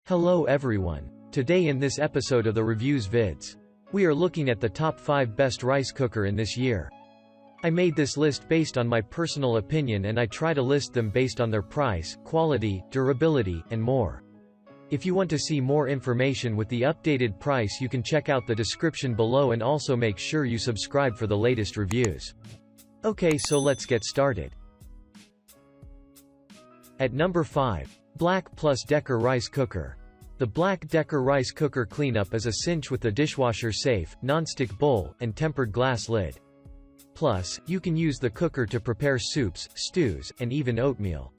Hello everyone. Today in this episode of the ReviewsVidz, we are looking at the top 5 best rice cooker in this year. I made this list based on my personal opinion and I try to list them based on their price, quality, durability, and more. If you want to see more information with the updated price, you can check out the description below and also make sure you subscribe for the latest reviews. Okay, so let's get started. At number 5. Black + Decker Rice Cooker. The Black Decker Rice Cooker cleanup is a cinch with the dishwasher safe, non-stick bowl, and tempered glass lid. Plus, you can use the cooker to prepare soups, stews, and even oatmeal.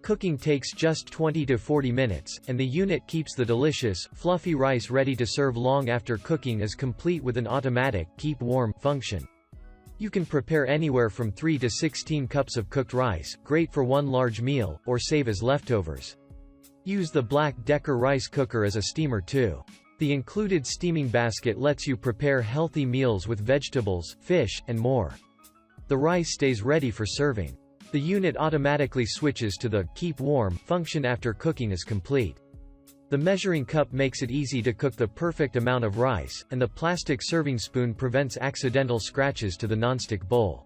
Cooking takes just 20 to 40 minutes, and the unit keeps the delicious, fluffy rice ready to serve long after cooking is complete with an automatic, keep warm, function. You can prepare anywhere from 3 to 16 cups of cooked rice, great for one large meal, or save as leftovers. Use the Black Decker rice cooker as a steamer too. The included steaming basket lets you prepare healthy meals with vegetables, fish, and more. The rice stays ready for serving. The unit automatically switches to the keep warm function after cooking is complete. The measuring cup makes it easy to cook the perfect amount of rice, and the plastic serving spoon prevents accidental scratches to the nonstick bowl.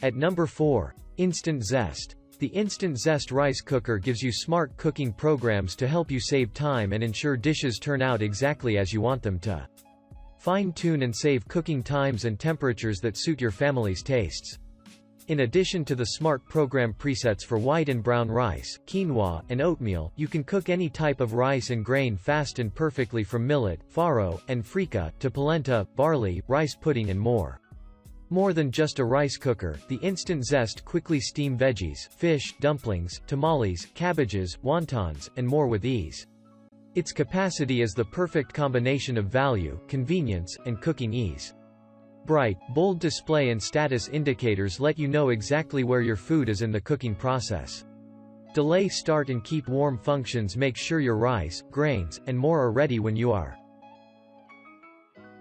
At number 4. Instant Zest. The Instant Zest rice cooker gives you smart cooking programs to help you save time and ensure dishes turn out exactly as you want them to. Fine-tune and save cooking times and temperatures that suit your family's tastes. In addition to the smart program presets for white and brown rice, quinoa, and oatmeal, you can cook any type of rice and grain fast and perfectly, from millet, farro, and freekeh, to polenta, barley, rice pudding, and more. More than just a rice cooker, the Instant Zest quickly steam veggies, fish, dumplings, tamales, cabbages, wontons, and more with ease. Its capacity is the perfect combination of value, convenience, and cooking ease. Bright, bold display and status indicators let you know exactly where your food is in the cooking process. Delay, start, and keep warm functions make sure your rice, grains, and more are ready when you are.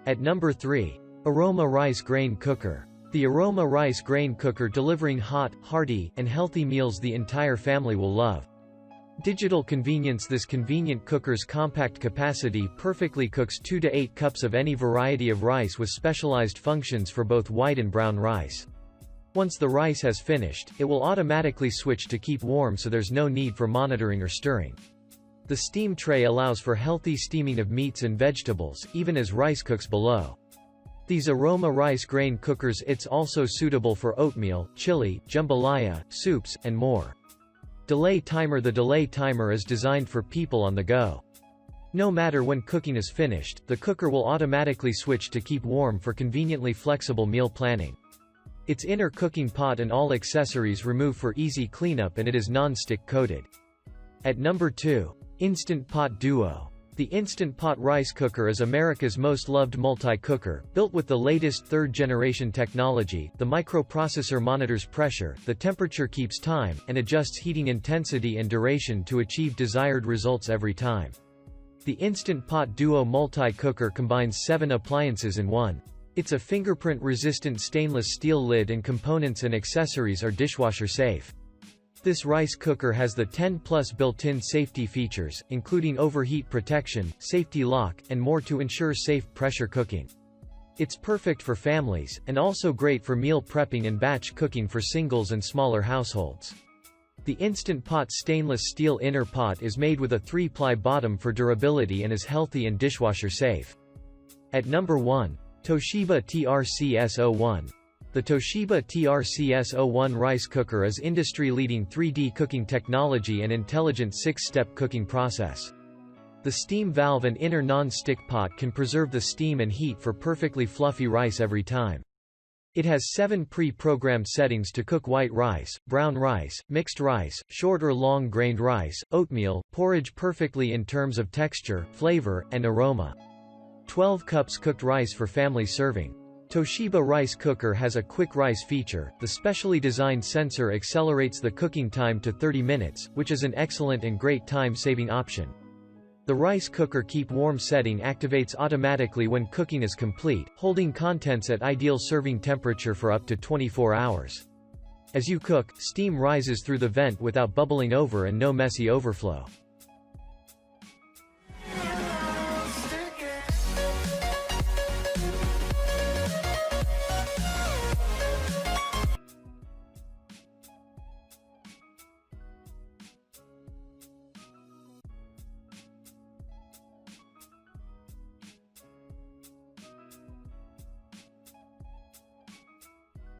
At number 3. Aroma Rice Grain Cooker. The Aroma Rice Grain Cooker, delivering hot, hearty, and healthy meals the entire family will love. Digital convenience. This convenient cooker's compact capacity perfectly cooks 2 to 8 cups of any variety of rice with specialized functions for both white and brown rice. Once the rice has finished, it will automatically switch to keep warm, so there's no need for monitoring or stirring. The steam tray allows for healthy steaming of meats and vegetables, even as rice cooks below. These Aroma Rice Grain Cookers, it's also suitable for oatmeal, chili, jambalaya, soups, and more. Delay timer. The delay timer is designed for people on the go. No matter when cooking is finished, the cooker will automatically switch to keep warm for conveniently flexible meal planning. Its inner cooking pot and all accessories remove for easy cleanup, and it is non-stick coated. At number 2. Instant Pot Duo. The Instant Pot rice cooker is America's most loved multi-cooker. Built with the latest third-generation technology, the microprocessor monitors pressure, the temperature keeps time, and adjusts heating intensity and duration to achieve desired results every time. The Instant Pot Duo multi-cooker combines 7 appliances in one. It's a fingerprint-resistant stainless steel lid, and components and accessories are dishwasher safe. This rice cooker has the 10+ built-in safety features, including overheat protection, safety lock, and more to ensure safe pressure cooking. It's perfect for families, and also great for meal prepping and batch cooking for singles and smaller households. The Instant Pot stainless steel inner pot is made with a 3-ply bottom for durability and is healthy and dishwasher safe. At number 1. Toshiba TRC SO1. The Toshiba TRC SO1 rice cooker is industry-leading 3D cooking technology and intelligent 6-step cooking process. The steam valve and inner non-stick pot can preserve the steam and heat for perfectly fluffy rice every time. It has 7 pre-programmed settings to cook white rice, brown rice, mixed rice, short or long-grained rice, oatmeal, porridge perfectly in terms of texture, flavor, and aroma. 12 cups cooked rice for family serving. Toshiba rice cooker has a quick rice feature. The specially designed sensor accelerates the cooking time to 30 minutes, which is an excellent and great time-saving option. The rice cooker keep warm setting activates automatically when cooking is complete, holding contents at ideal serving temperature for up to 24 hours. As you cook, steam rises through the vent without bubbling over and no messy overflow.